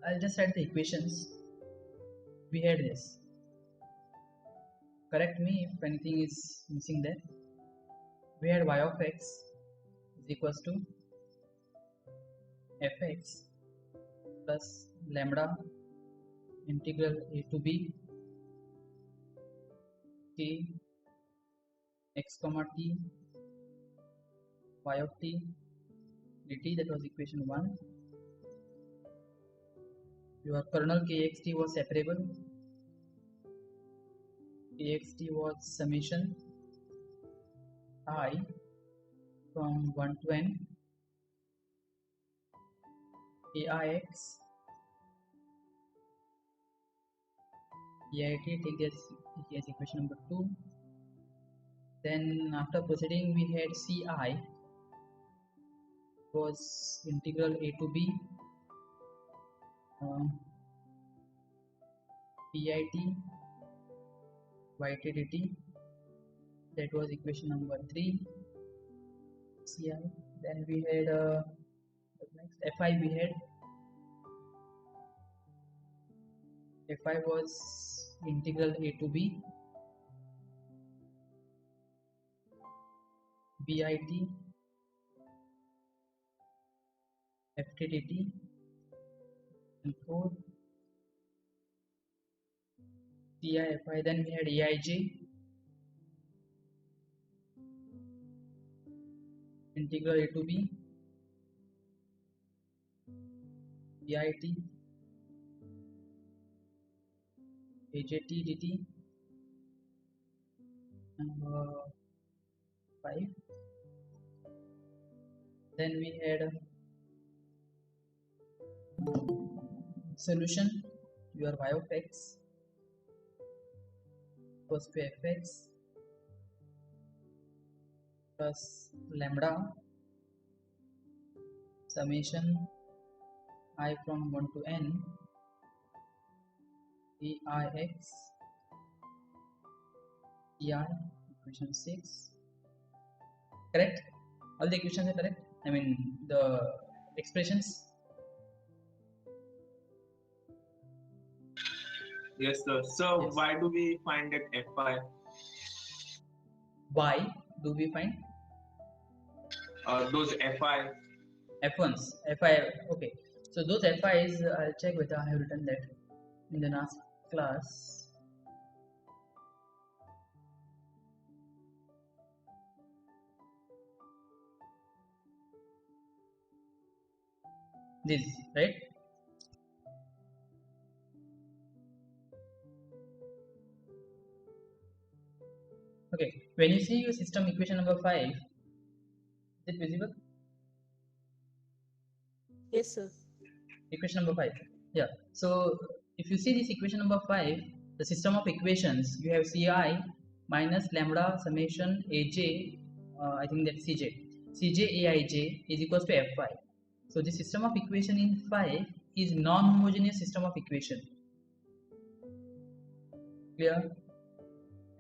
I'll just write the equations. We had this. Correct me if anything is missing there. We had y of x is equals to fx plus lambda integral a to b t x comma t y of t dt. That was equation 1. Your kernel kxt was separable. Kxt was summation I from 1 to n aix eit. Take this as equation number 2. Then after proceeding we had ci was integral a to b pit yt dt. That was equation number 3 ci. Then we had next fi. We had fi was integral a to b bit ft dt and 4 ci fi. Then we had aij integral a to b bit ajt dt number 5. Then we had solution. Your y of x equals to fx plus lambda summation I from 1 to n aix ti. Equation 6. Correct? All the equations are correct? I mean the expressions. Yes, sir. So Yes. why do we find that fi? Why do we find Those fi? f1s, fi. Okay, so those fi's, I'll check whether I have written that in the last class. This, right? Okay, when you see your system equation number 5, is it visible? Yes, sir. Equation number 5. Yeah. So if you see this equation number 5, the system of equations, you have ci minus lambda summation aj, I think that's cj aij is equals to fi. So the system of equation in 5 is non-homogeneous system of equation. Clear?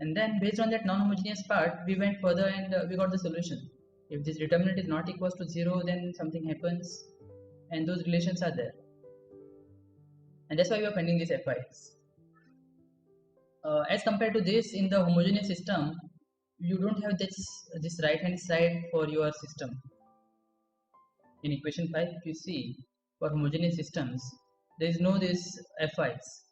And then based on that non-homogeneous part, we went further and we got the solution. If this determinant is not equals to 0, then something happens, and those relations are there. And that's why we are finding these fi's. As compared to this, in the homogeneous system, you don't have this right hand side for your system. In equation 5, if you see, for homogeneous systems, there is no this fi's.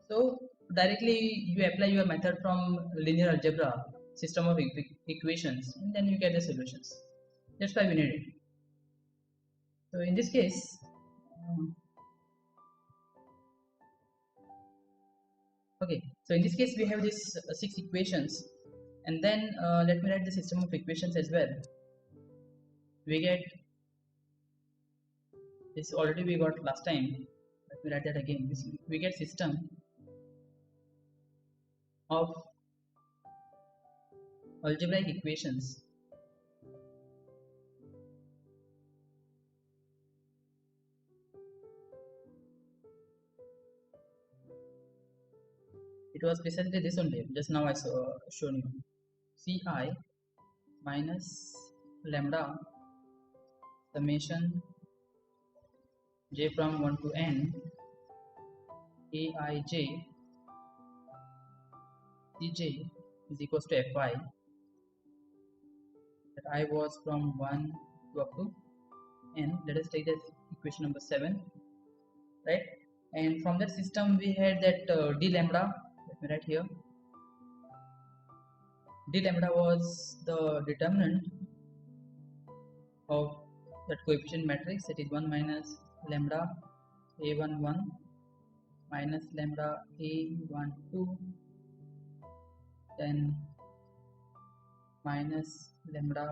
So directly you apply your method from linear algebra system of equations, and then you get the solutions. That's why we need it. So in this case, okay, so in this case we have this 6 equations, and then let me write the system of equations as well. We get this, already we got last time. Let me write that again. We get system of algebraic equations it was precisely this only, just now I shown you. Ci minus lambda summation j from 1 to n aij cj is equals to fi, that I was from 1 to up to n. Let us take that equation number 7, right? And from that system we had that d lambda. Let me write here. D lambda was the determinant of that coefficient matrix, that is 1 minus lambda a11 minus lambda a12, then minus lambda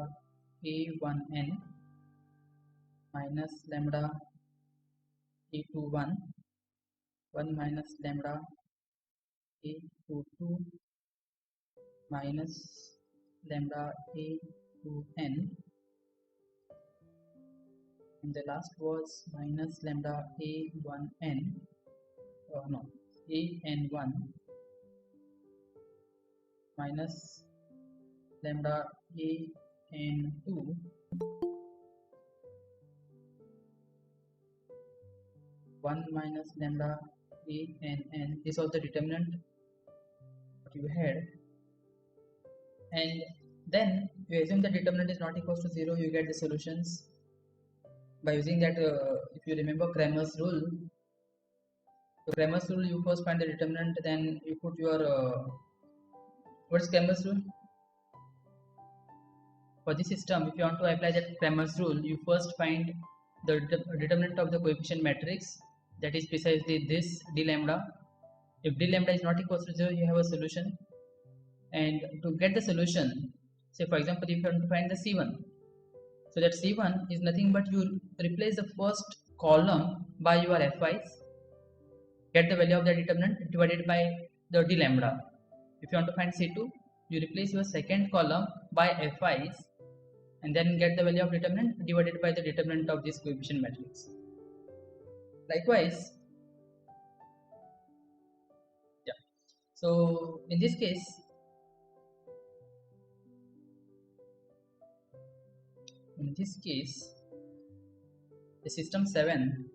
a1n minus lambda a21, 1 minus lambda a22 minus lambda a2n, and the last was minus lambda a1n, no, an1 minus lambda an2 1 minus lambda ann. This was the determinant that you had, and then you assume the determinant is not equals to 0. You get the solutions by using that, if you remember Cramer's rule. So Cramer's rule, you first find the determinant, then you put your what is Cramer's rule? For this system, if you want to apply that Cramer's rule, you first find the determinant of the coefficient matrix, that is precisely this d lambda. If d lambda is not equals to 0, you have a solution. And to get the solution, say for example, if you want to find the c1, so that c1 is nothing but you replace the first column by your fi's, get the value of the determinant divided by the d lambda. If you want to find c2, you replace your second column by fi's and then get the value of determinant divided by the determinant of this coefficient matrix. Likewise, yeah. So in this case, the system 7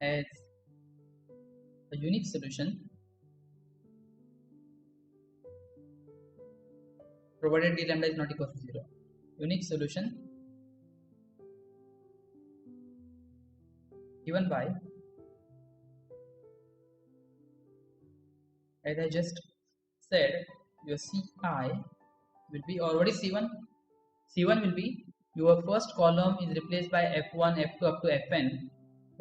has a unique solution provided d lambda is not equal to 0. Unique solution given by, as I just said, your ci will be, or what is c1? c1 will be your first column is replaced by f1, f2 up to fn.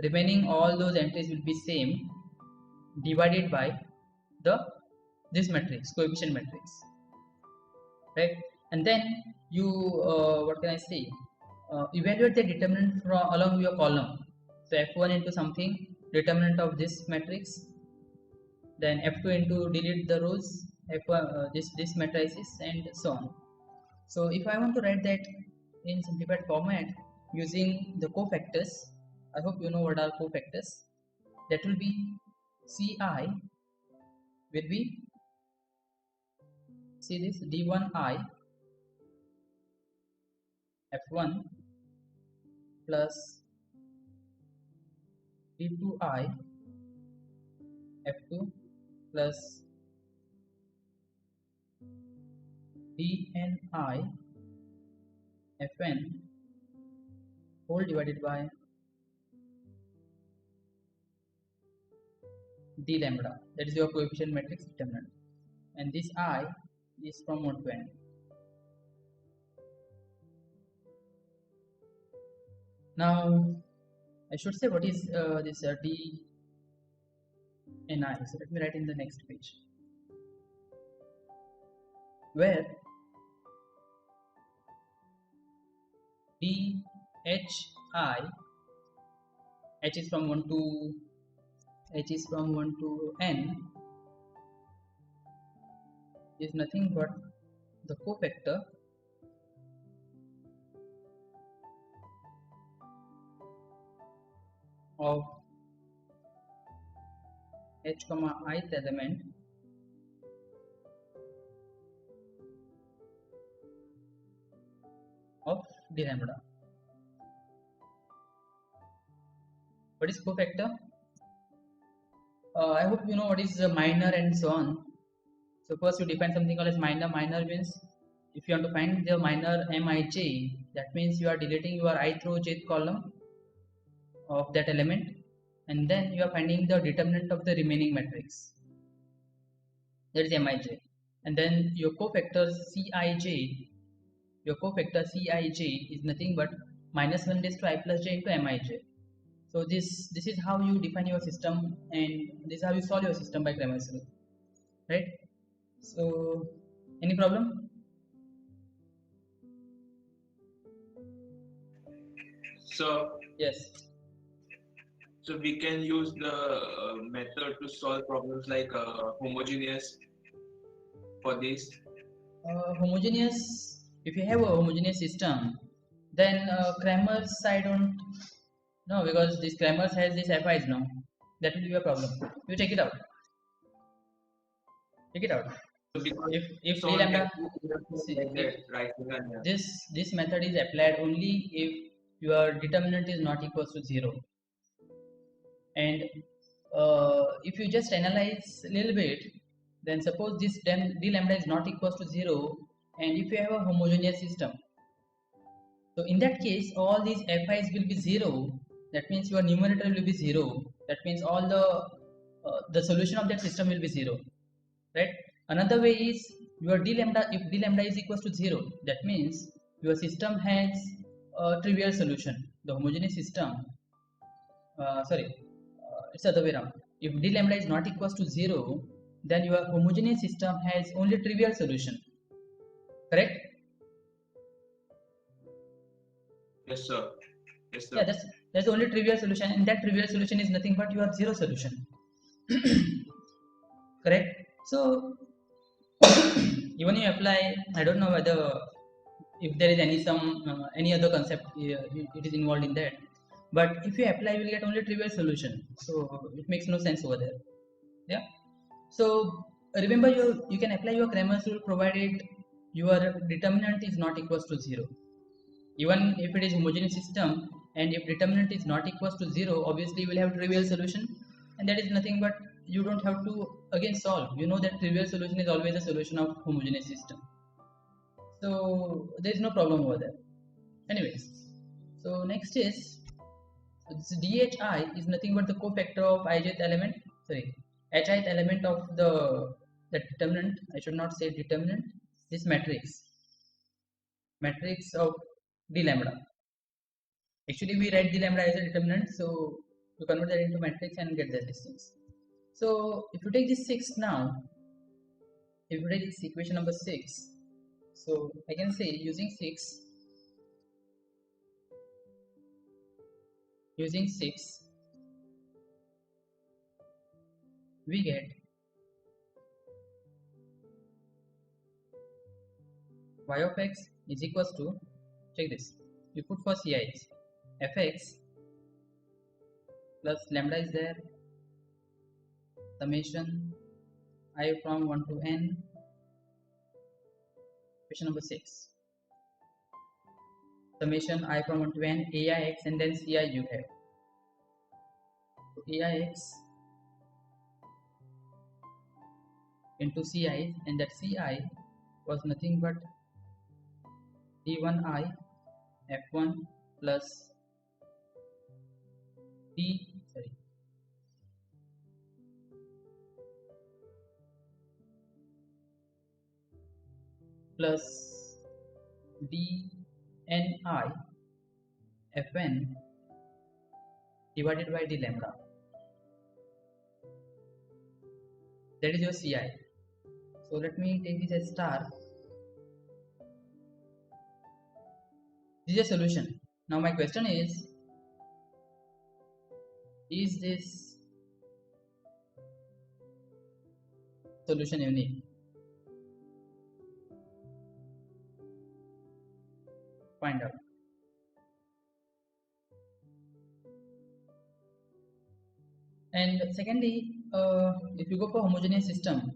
Remaining all those entries will be same, divided by this matrix, coefficient matrix, right? And then you what can I say, evaluate the determinant from along your column. So f1 into something, determinant of this matrix, then f2 into delete the rows, f1 this matrices, and so on. So if I want to write that in simplified format using the cofactors, I hope you know what are cofactors. That will be ci will be, see this, d1i f1 plus d2i f2 plus dni fn whole divided by d lambda, that is your coefficient matrix determinant, and this I is from 1 to n. Now I should say what is this d ni. So let me write in the next page, where d h I, h is from 1 to n, is nothing but the cofactor of h comma ith element of d lambda. What is cofactor? I hope you know what is minor and so on. So first you define something called as minor. Minor means if you want to find the minor mij, that means you are deleting your ith row jth column of that element, and then you are finding the determinant of the remaining matrix. That is mij, and then your cofactor Cij. Your cofactor Cij is nothing but minus 1 raised to I plus j into mij. So this is how you define your system, and this is how you solve your system by Cramer's rule, right? So any problem? So, Yes. so we can use the method to solve problems like homogeneous for this. Homogeneous. If you have a homogeneous system, then Cramer's I don't know, because this Cramer's has this FIs now. That will be a problem. You check it out. Check it out. So because If d someone lambda, can see, like that, right? Yeah. this method is applied only if your determinant is not equal to 0, and if you just analyze a little bit, then suppose this d lambda is not equal to 0, and if you have a homogeneous system, so in that case all these fi's will be 0. That means your numerator will be 0. That means all the solution of that system will be 0, right? Another way is your d lambda, if d lambda is equal to 0, that means your system has a trivial solution. The homogeneous system, it's the other way around. If d lambda is not equal to 0, then your homogeneous system has only trivial solution, correct? Yes, sir. Yes, sir. Yeah, that's the only trivial solution, and that trivial solution is nothing but your zero solution. Correct? So even you apply, I don't know whether if there is any other concept it is involved in that, but if you apply you will get only trivial solution, so it makes no sense over there. Yeah. So remember, you can apply your Cramer's rule provided your determinant is not equals to 0. Even if it is homogeneous system, and if determinant is not equals to 0, obviously you will have trivial solution, and that is nothing but you don't have to again solve. You know that trivial solution is always a solution of homogeneous system, so there is no problem over there. Anyways, so next is, this dhi is nothing but the cofactor of ijth element, sorry, hith element of the determinant. I should not say determinant, this matrix of d lambda. Actually we write d lambda as a determinant, so you convert that into matrix and get that distance. So if you take this 6 now, if you take this equation number 6, so I can say using 6 we get y of x is equals to, check this, you put for ci's, fx plus lambda is there, summation I from 1 to n, question number 6, summation I from 1 to n aix, and then ci you have. So aix into ci, and that ci was nothing but d1i f1 plus plus dni fn divided by d lambda. That is your ci. So let me take this as star. This is a solution. Now my question is this solution unique? Find out. And secondly, if you go for homogeneous system,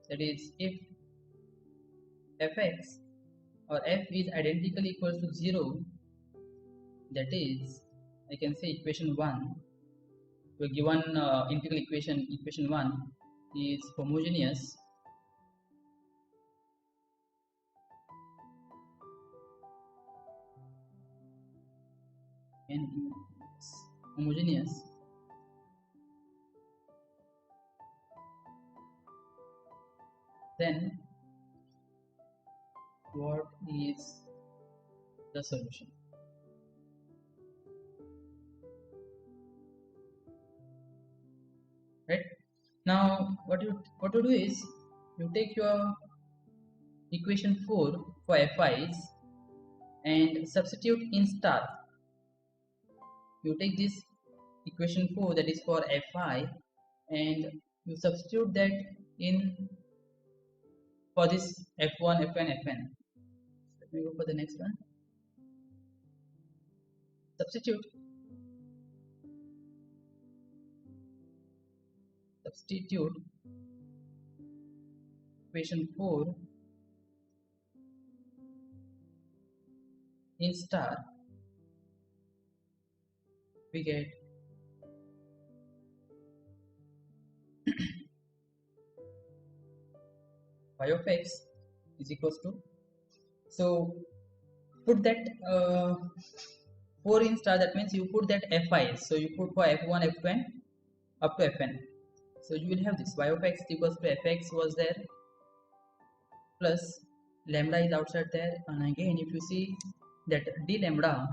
that is if fx or f is identically equals to 0, that is, I can say equation 1, the given integral equation 1 is homogeneous, and is homogeneous, then what is the solution? Right now, what you do is you take your equation 4 for fi's and substitute in star. You take this equation 4, that is for fi, and you substitute that in for this f1, fn, fn. Let me go for the next one. Substitute equation 4 in star, we get y of x is equals to, so put that 4 in star, that means you put that fi, so you put for f1, f2 up to fn, so you will have this y of x equals to fx was there plus lambda is outside there, and again if you see that d lambda,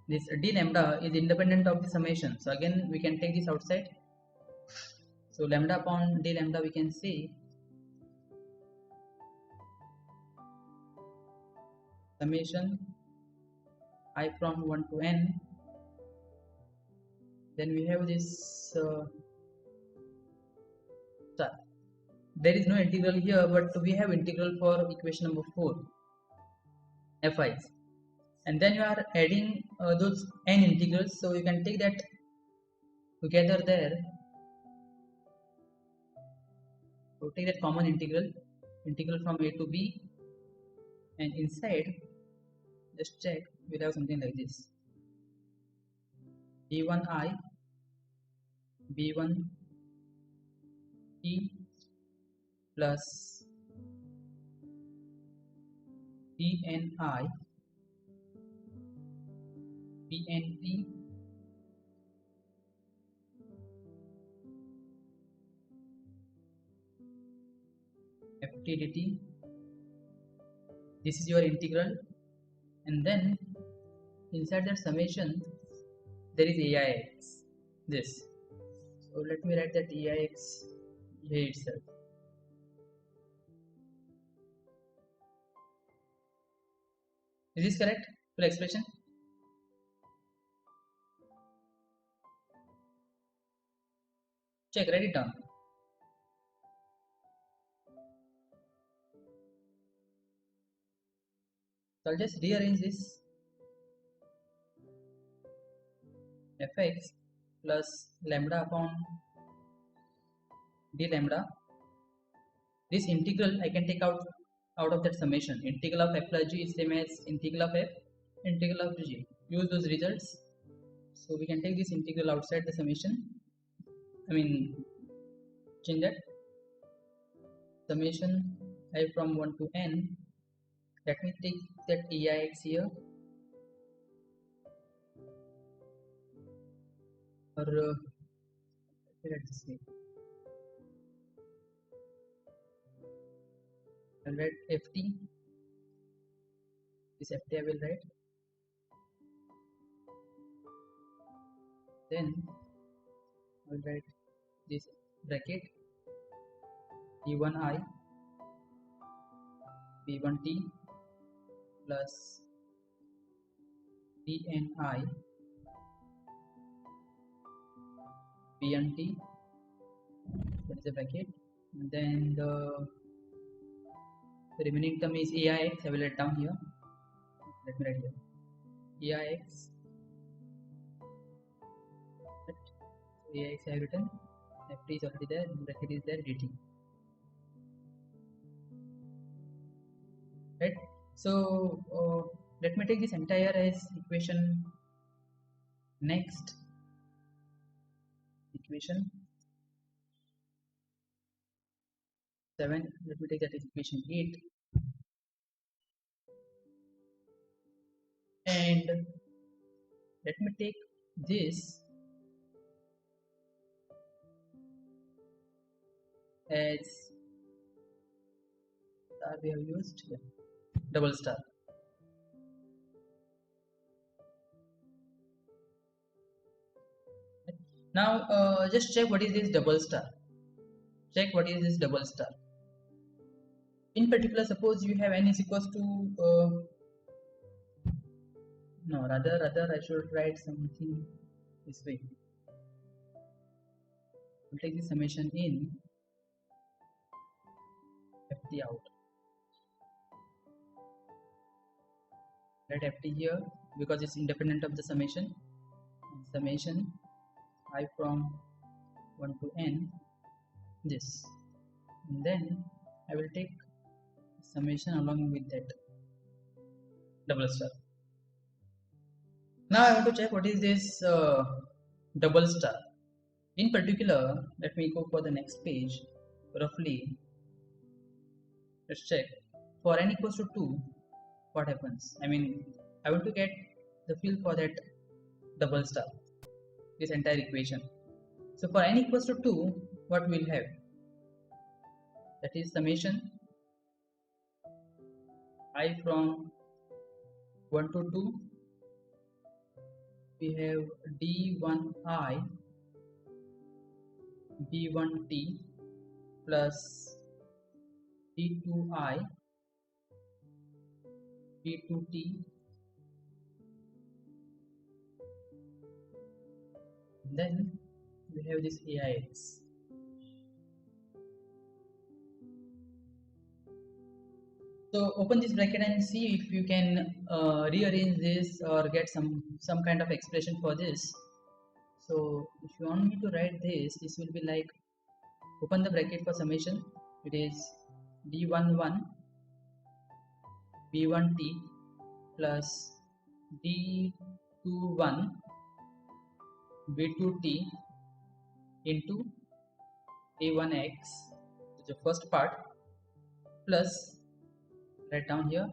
this d lambda is independent of the summation, so again we can take this outside, so lambda upon d lambda we can see summation I from 1 to n, then we have this star. There is no integral here, but we have integral for equation number 4 fi's, and then you are adding those n integrals, so you can take that together there, so take that common integral from a to b, and inside just check, we'll have something like this: b1i b1t plus bni bnt ft dt. This is your integral, and then inside that summation there is aix, this, so let me write that aix here itself. Is this correct? Full expression? Check, write it down. So I'll just rearrange this: fx plus lambda upon d lambda. This integral I can take out of that summation. Integral of f plus g is same as integral of f, integral of g. Use those results. So we can take this integral outside the summation. I mean, change that summation I from 1 to n. Let me take that aix here, or write this way. I'll write ft. This ft I will write. Then I'll write this bracket b1i b1t plus bni bnt, that is the bracket, and then the remaining term is aix. I will write down here. Let me write here aix. aix I have written, ft is already there, bracket is there, dt. right? So let me take this entire as equation. Next equation 7, let me take that as equation 8, and let me take this as star we have used, yeah, double star. Now just check what is this double star. Check what is this double star. In particular, suppose you have n is equals to no, rather I should write something this way. We'll take the summation in, ft out. Let ft here because it's independent of the summation. Summation I from 1 to n, this, and then I will take summation along with that double star. Now I want to check what is this double star. In particular, let me go for the next page. Roughly, let's check for n equals to 2, what happens. I mean, I want to get the feel for that double star, this entire equation. So for n equals to 2, what we'll have, that is summation I from 1 to 2, we have d1i b1t plus d2i b2t, then we have this aix. So open this bracket and see if you can rearrange this or get some kind of expression for this. So if you want me to write this, this will be like, open the bracket for summation, it is d11 b1t plus d21 b2t into a1x, the first part, plus, write down here,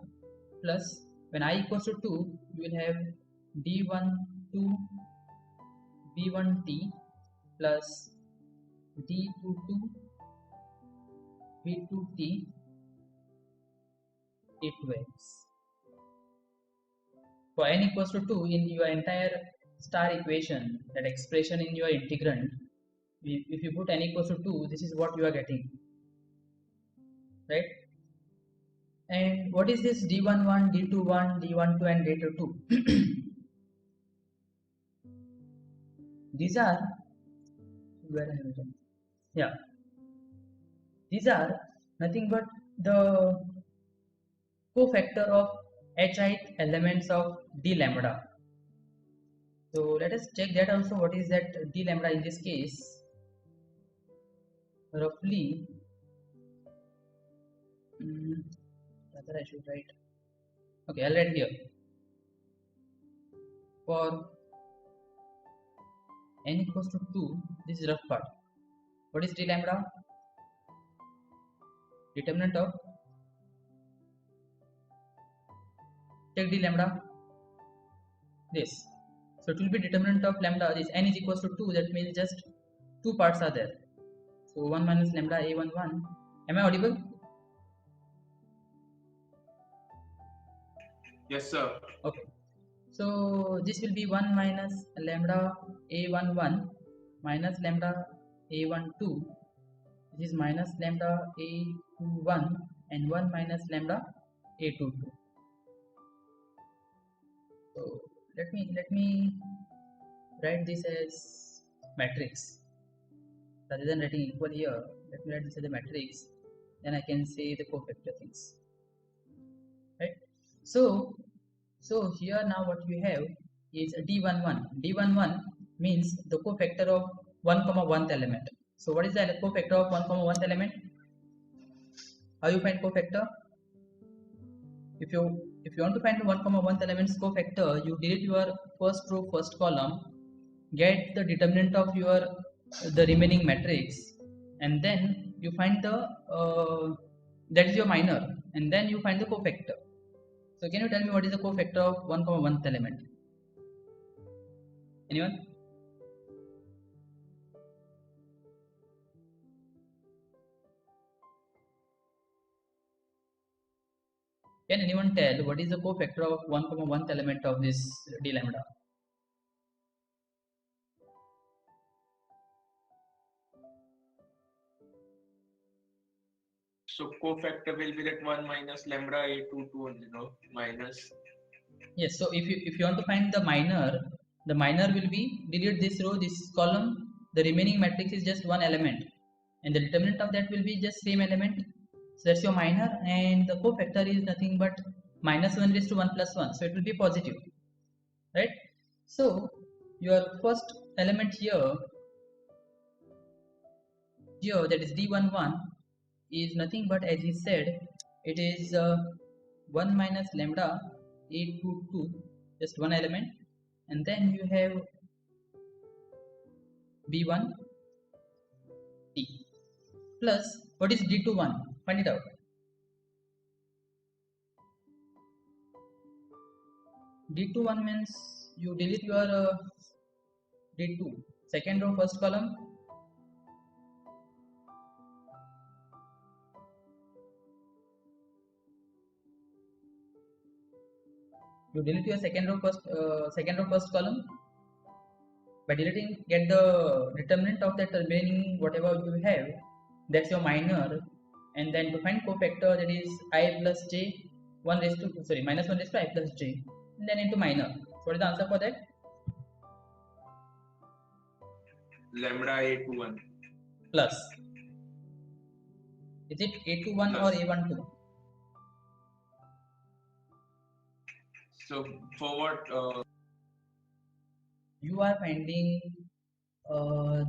plus when I equals to 2, you will have d12 b1t plus d22 b2t a2x. For n equals to 2, in your entire star equation, that expression in your integrand, if you put n equals to 2, this is what you are getting, right? And what is this d11, d21, d12 and d22? These are, where I have written, yeah, these are nothing but the cofactor of hith elements of d lambda. So let us check that also. What is that d lambda in this case? Roughly, rather I should write. Okay, I'll write here. For n equals to 2, this is rough part. What is d lambda? Determinant of, take d lambda, this. So it will be determinant of lambda, this n is equals to 2, that means just 2 parts are there. So 1 minus lambda a11. Am I audible? Yes, sir. Okay. So this will be 1 minus lambda a11 minus lambda a12. This is minus lambda a21 and 1 minus lambda a22. So let me write this as matrix rather than writing equal here. Let me write this as a matrix, then I can say the cofactor things, right? So here now what we have is d11. d11 means the cofactor of 1 comma 1th element. So what is the cofactor of 1 comma 1th element? How you find cofactor? if you want to find the 1 comma 1 element's cofactor, you delete your first row first column, get the determinant of your the remaining matrix, and then you find the that is your minor, and then you find the cofactor. So can you tell me what is the cofactor of 1 comma 1 element? Anyone? Can anyone tell what is the cofactor of 1 comma 1 element of this d lambda? So cofactor will be that 1 minus lambda a22 only, no? Minus. Yes, so if you want to find the minor will be delete this row, this column, the remaining matrix is just one element, and the determinant of that will be just same element. So that's your minor, and the cofactor is nothing but minus 1 raised to 1 plus 1, so it will be positive, right? So your first element here that is d11 is nothing but, as he said, it is 1 minus lambda a22, just one element, and then you have b1 t plus what is d21, find it out. D21 means you delete your D2 second row first column, you delete your second row first column. By deleting, get the determinant of that remaining whatever you have, that's your minor, and then to find cofactor, that is I plus j 1 raised to minus 1 raised to I plus j, and then into minor. So what is the answer for that? Lambda a21 Plus. Is it a21 or plus. a12? So for what You are finding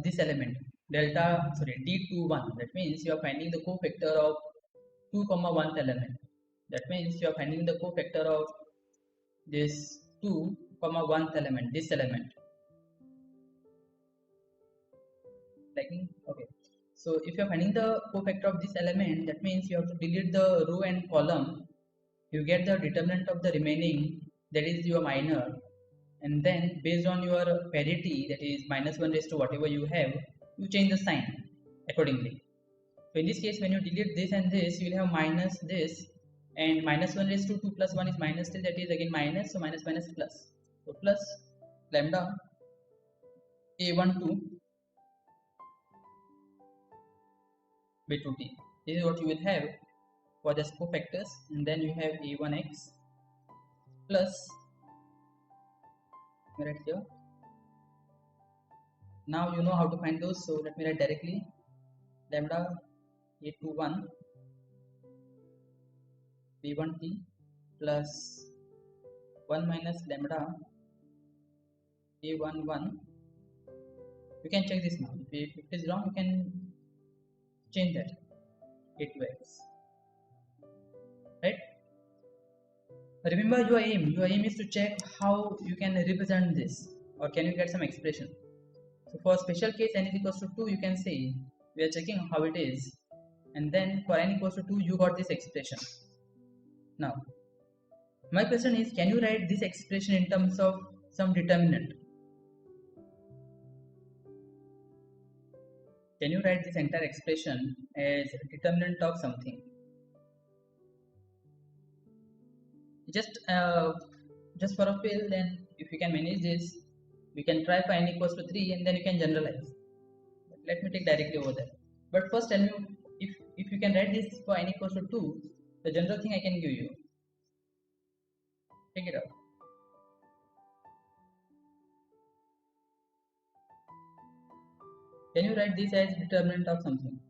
this element d21, that means you are finding the cofactor of 2 comma 1 element. That means you are finding the cofactor of this 2 comma 1 element, this element, like, okay. So if you are finding the cofactor of this element, that means you have to delete the row and column, you get the determinant of the remaining, that is your minor, and then based on your parity, that is minus 1 raised to whatever you have, you change the sign accordingly. So in this case, when you delete this and this, you will have minus this, and minus 1 raised to 2 plus 1 is minus 3, that is again minus, so minus minus plus, so plus lambda a12 by 2t. This is what you will have for the cofactors, and then you have a1x plus, right here. Now you know how to find those, so let me write directly lambda a21 b1t plus 1 minus lambda a11. You can check this now. If it is wrong, you can change that a2x, right? Remember your aim is to check how you can represent this, or can you get some expression. So for special case n is equals to 2, you can say we are checking how it is, and then for n equals to 2, you got this expression. Now my question is, can you write this expression in terms of some determinant? Can you write this entire expression as determinant of something? Just for a feel, then if you can manage this, we can try for n equals to 3, and then you can generalize. Let me take directly over there. But first tell me, if you can write this for n equals to 2, the general thing I can give you. Take it out. Can you write this as determinant of something?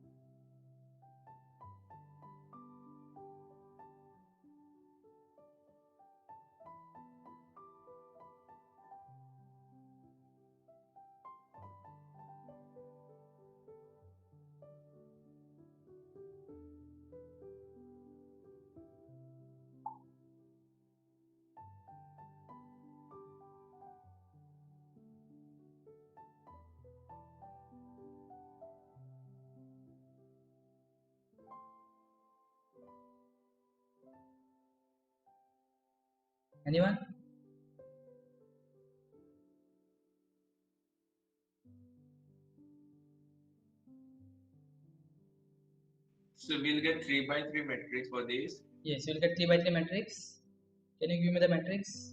Anyone? So we'll get 3 by 3 matrix for this. Yes, you will get 3 by 3 matrix. Can you give me the matrix?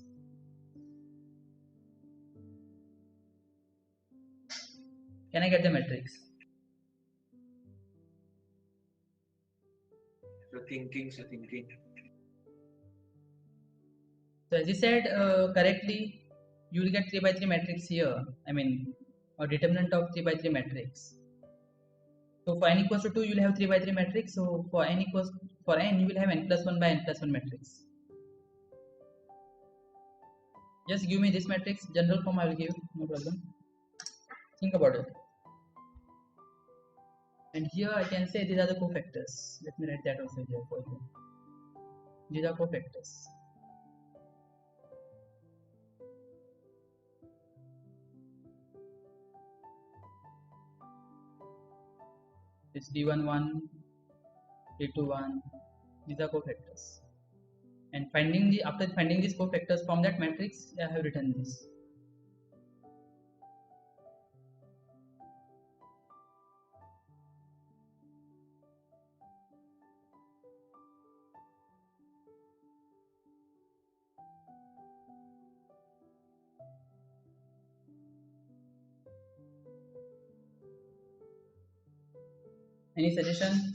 Can I get the matrix? So thinking. So as you said correctly, you will get 3 by 3 matrix here. I mean, a determinant of 3 by 3 matrix. So for n equals to 2, you will have 3 by 3 matrix. So for n, you will have n plus 1 by n plus 1 matrix. Just give me this matrix. General form I will give. No problem. Think about it. And here I can say these are the cofactors. Let me write that also here for you. These are cofactors. This d11, d21, these are cofactors. And after finding these cofactors from that matrix, I have written this. Any suggestion?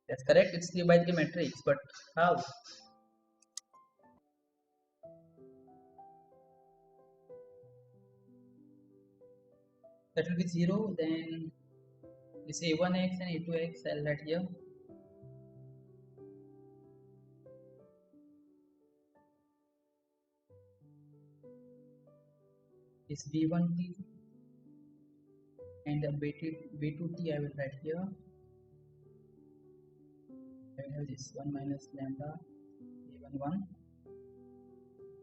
That's correct. It's 3 by 3 matrix, but how? That will be 0. Then this a1x and a2x I'll write here. This b1t and the b2t I will write here. I will have this 1 minus lambda a11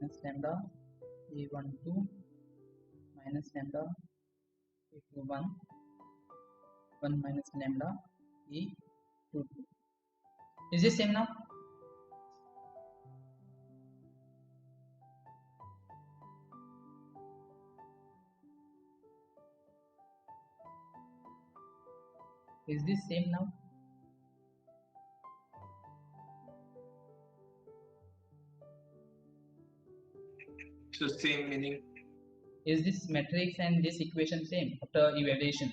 minus lambda a12 minus lambda a21 1 minus lambda a22. Is this same now? Is this same now? So same meaning. Is this matrix and this equation same after evaluation?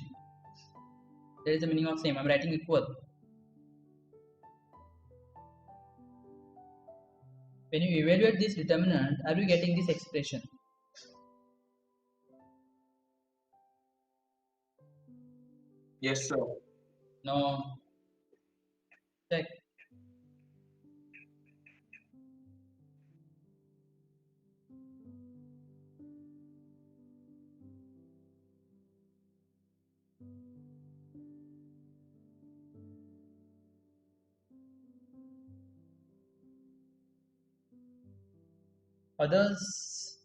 There is the meaning of same. I'm writing equal. When you evaluate this determinant, are you getting this expression? Yes, sir. No. Check. Others?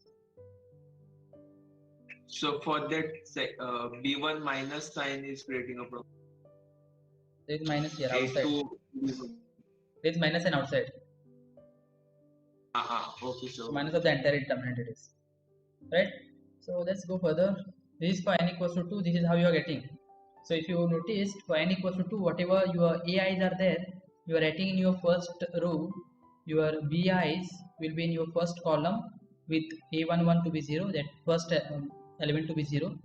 So for that, b1 minus sign is creating a problem. There is minus here outside. A2. There is minus and outside. Okay, so Minus of the entire determinant it is. Right? So let's go further. This is for n equals to 2. This is how you are getting. So if you noticed, for n equals to 2, whatever your ai's are there, you are writing in your first row. Your bi's will be in your first column with a11 to be 0, that first element to be 0,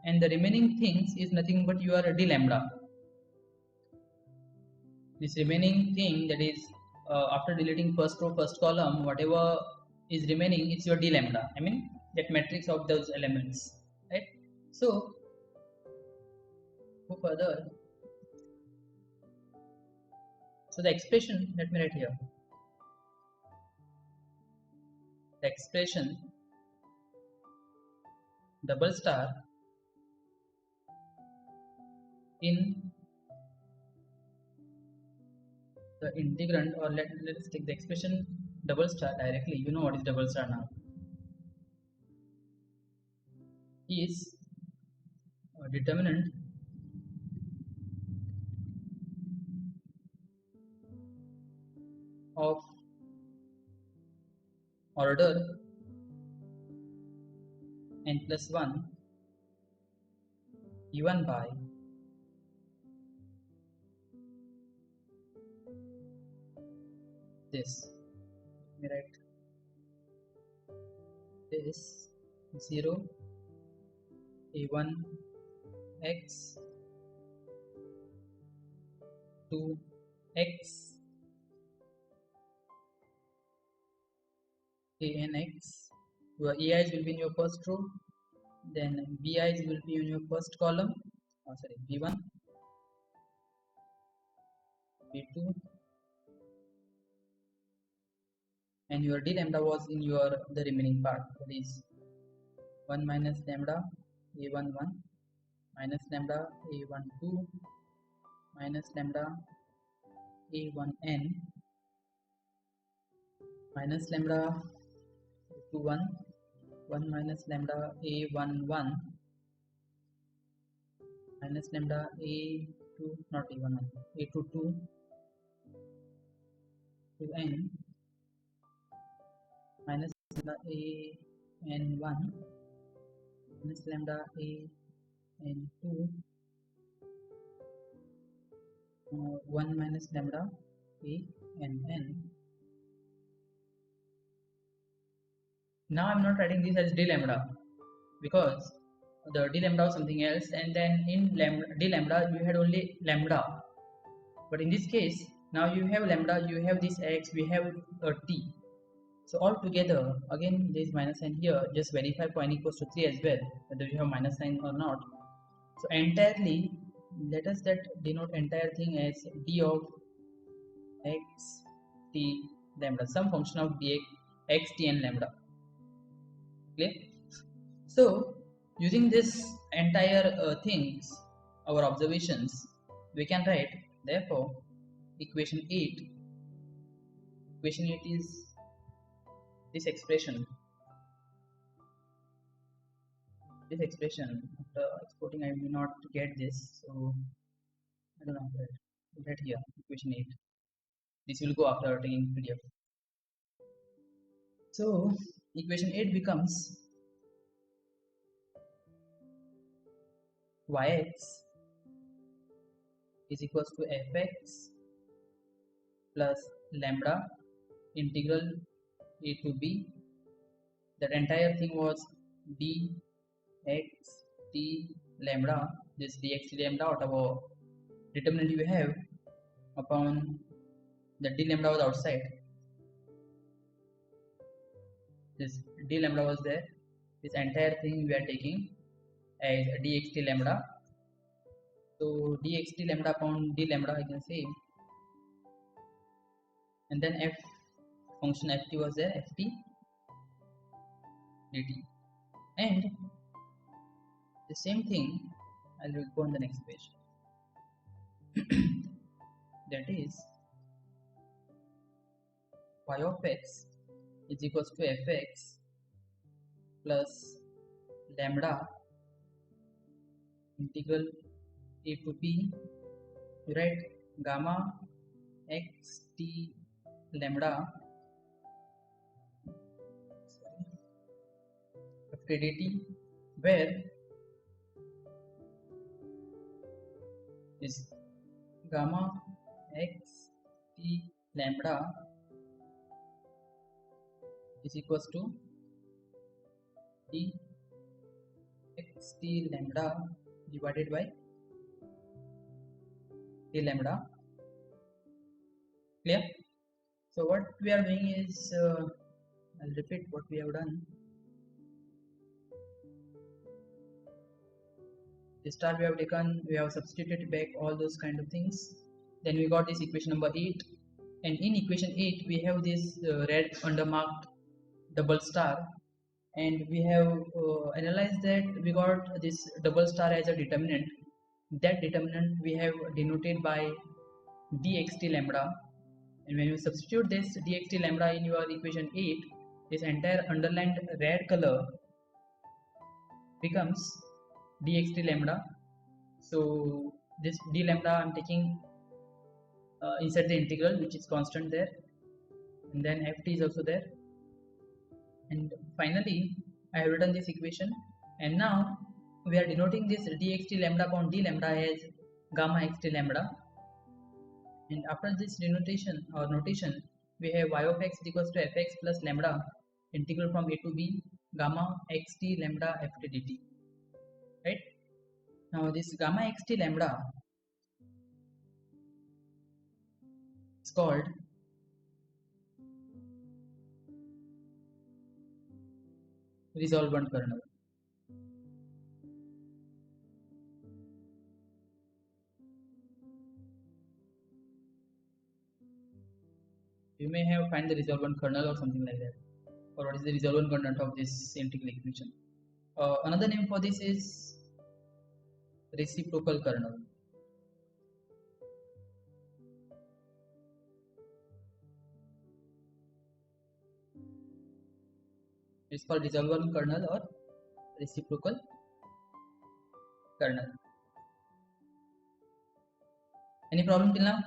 and the remaining things is nothing but your d lambda. This remaining thing, that is after deleting first row, first column, whatever is remaining is your d lambda. I mean that matrix of those elements, right? So go further. So the expression, let me write here. The expression double star in the integrand, or let's take the expression double star directly. You know what is double star now. Is a determinant of order n plus 1 given by this. Let me write this 0 a1 x 2 x an x. Your ai's will be in your first row, then bi's will be in your first column, sorry, b1 b2, and your d lambda was in your the remaining part, that is 1 minus lambda a11 minus lambda a12 minus lambda a1n minus lambda a21 1 minus lambda a11 minus lambda a2, not a11, a22 2n minus lambda an1 minus lambda an2 1 minus lambda ann. Now I'm not writing this as d lambda because the d lambda was something else, and then in d lambda you had only lambda, but in this case now you have lambda, you have this x, we have a t. So all together, again there is minus sign here, just verify for n equals to 3 as well whether you have minus sign or not. So entirely, let us that denote entire thing as d of x t lambda, some function of dx x t and lambda. Clear? So using this entire things, our observations, we can write therefore equation 8 is this expression. After exporting I will not get this, so I don't know, right here equation 8. This will go after taking PDF. So equation 8 becomes yx is equals to fx plus lambda integral a to b. That entire thing was dx t lambda, this dx t lambda, whatever determinant you have upon the d lambda was outside, this d lambda was there, this entire thing we are taking as dx t lambda. So dx t lambda upon d lambda I can say, and then f function ft was there, ft dt, and the same thing I will go on the next page. That is y of x is equals to fx plus lambda integral a to b. You write gamma x t lambda ft dt, where is gamma x t lambda is equals to d x t lambda divided by d lambda. Clear? So what we are doing is I'll repeat what we have done. The star we have taken, we have substituted back all those kind of things. Then we got this equation number 8, and in equation 8 we have this red undermarked double star, and we have analyzed that we got this double star as a determinant. That determinant we have denoted by dxt lambda, and when you substitute this dxt lambda in your equation 8, this entire underlined red color becomes dxt lambda. So this d lambda I'm taking inside the integral, which is constant there, and then ft is also there, and finally I have written this equation, and now we are denoting this dxt lambda upon d lambda as gamma xt lambda, and after this denotation or notation we have y of x is equals to fx plus lambda integral from a to b gamma xt lambda ft dt, right? Now this gamma xt lambda is called resolvent kernel. You may have find the resolvent kernel or something like that, or what is the resolvent kernel of this integral equation. Another name for this is reciprocal kernel. It's called resolvent kernel or reciprocal kernel. Any problem till now?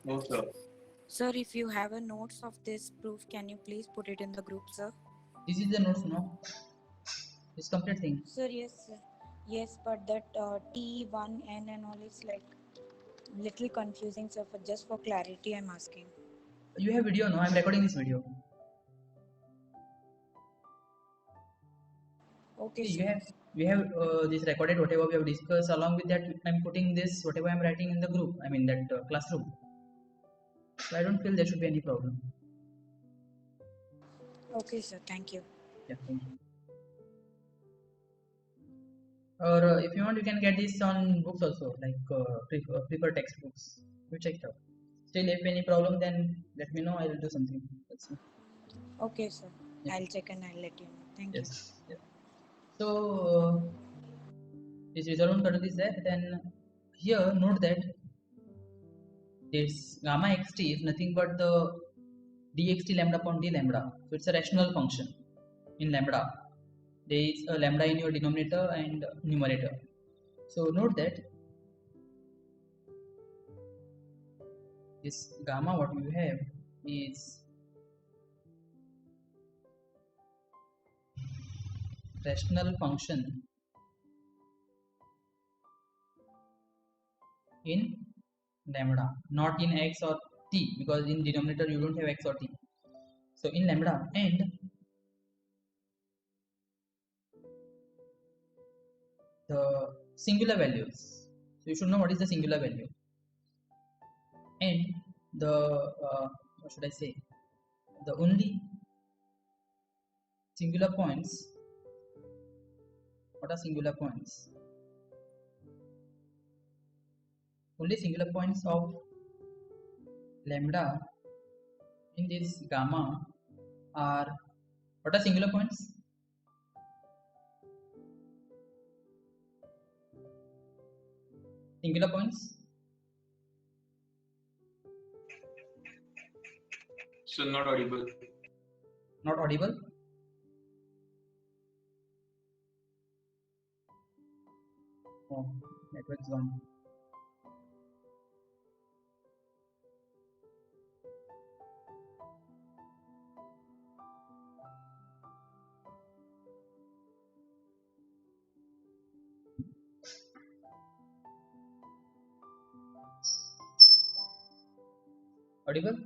No, sir. Sir, if you have a notes of this proof, can you please put it in the group, sir? This is the notes, no? This complete thing. Sir, yes, sir. Yes, but that T1N and all is like little confusing, sir. For just for clarity, I'm asking. You have video, no? I'm recording this video. Okay, See, sir. we have this recorded whatever we have discussed. Along with that, I'm putting this whatever I'm writing in the group. I mean that classroom. So I don't feel there should be any problem. Okay, sir. Thank you. Yeah, thank you. Or if you want, you can get this on books also, like prefer textbooks. You check it out. Still, if any problem, then let me know. I will do something. Let's see. Okay, sir. Yeah. I'll check and I'll let you know. Thank you. Yes. Yeah. So this resolvent kernel is there. Then here note that this gamma xt is nothing but the dxt lambda upon d lambda. So it's a rational function in lambda. There is a lambda in your denominator and numerator. So note that this gamma what you have is rational function in lambda, not in x or t, because in denominator you don't have x or t. So in lambda, and the singular values. So you should know what is the singular value, and the what should I say? The only singular points. What are singular points? Only singular points of lambda in this gamma are, what are singular points? Singular points? So not audible. Not audible? Oh, network is gone. Audible?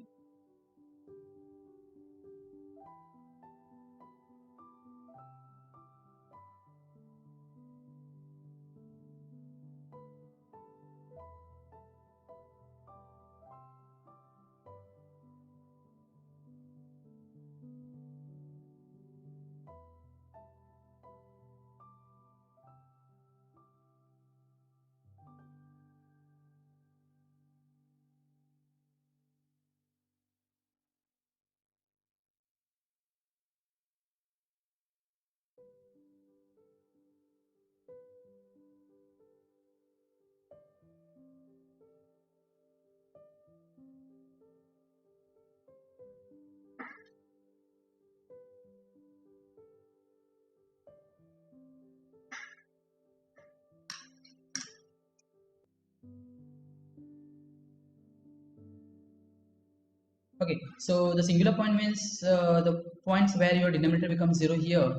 Okay, so the singular point means the points where your denominator becomes 0 here.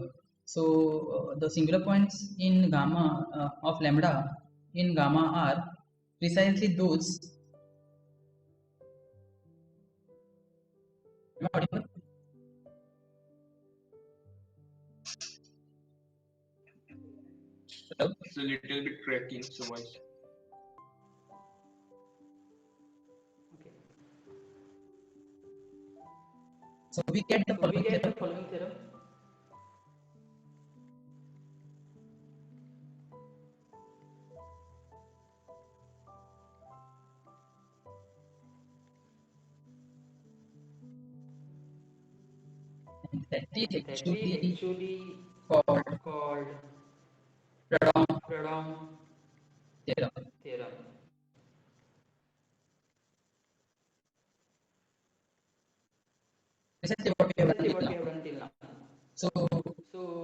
So the singular points in gamma of lambda in gamma are precisely those. Am I audible? Hello? It's a little bit cracking, so voice. Okay. So we get the following theorem. That is actually called Fredholm theorem. Precisely what we have done till now. So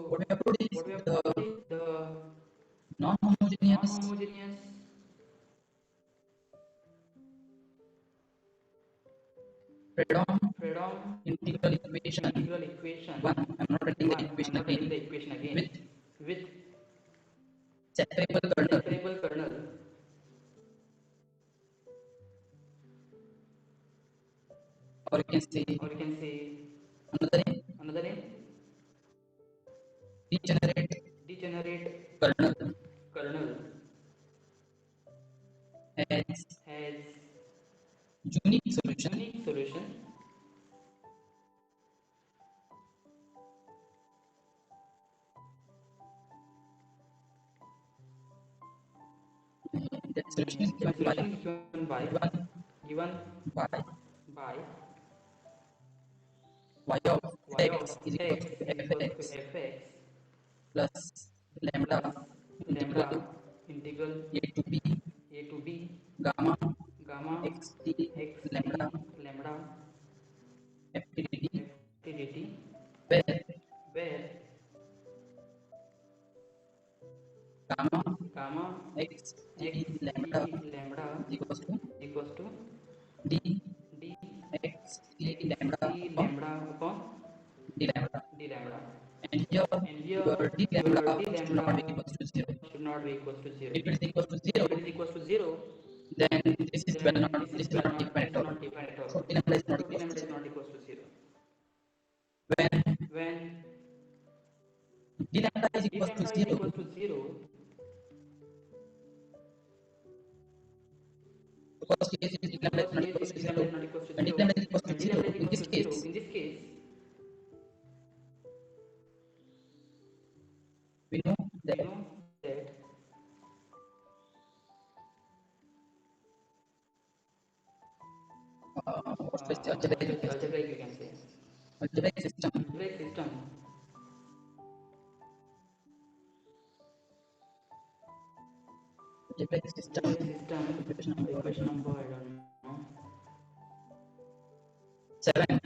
what we have put is the non-homogeneous Fredholm integral equation. One, I'm not writing the equation again. With separable kernel. Or you can say another name degenerate kernel has unique solution. That solution is given by y of x is equal to fx plus lambda integral a to b gamma xt lambda ft dt, where gamma xt lambda is equals to d xt lambda upon d lambda. And here your d lambda should not be equals to 0. If it is equals to 0, then this is this will not define at all. So d lambda is not equals to 0. When d lambda is equals to 0, the first case is d lambda is not equals to 0. When d lambda is equals to 0, in this case, we know that what is the algebraic system equation number 7.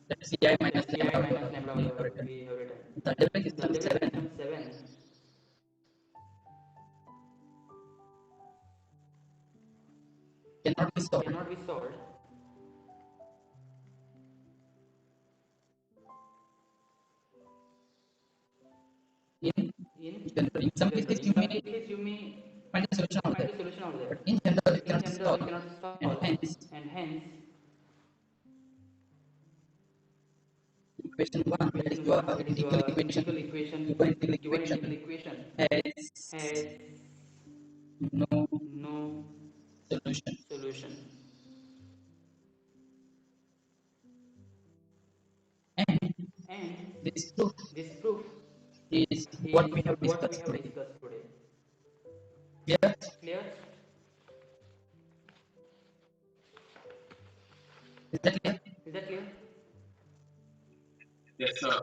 Let's see I minus lambda we have written. The algebraic system 7 cannot be solved in general. In some cases you may find a solution out there, but in general it cannot be solved, and hence equation 1, that is your integral equation, has no solution. And this proof is what we have discussed today. Clear? Is that clear? Yes, sir.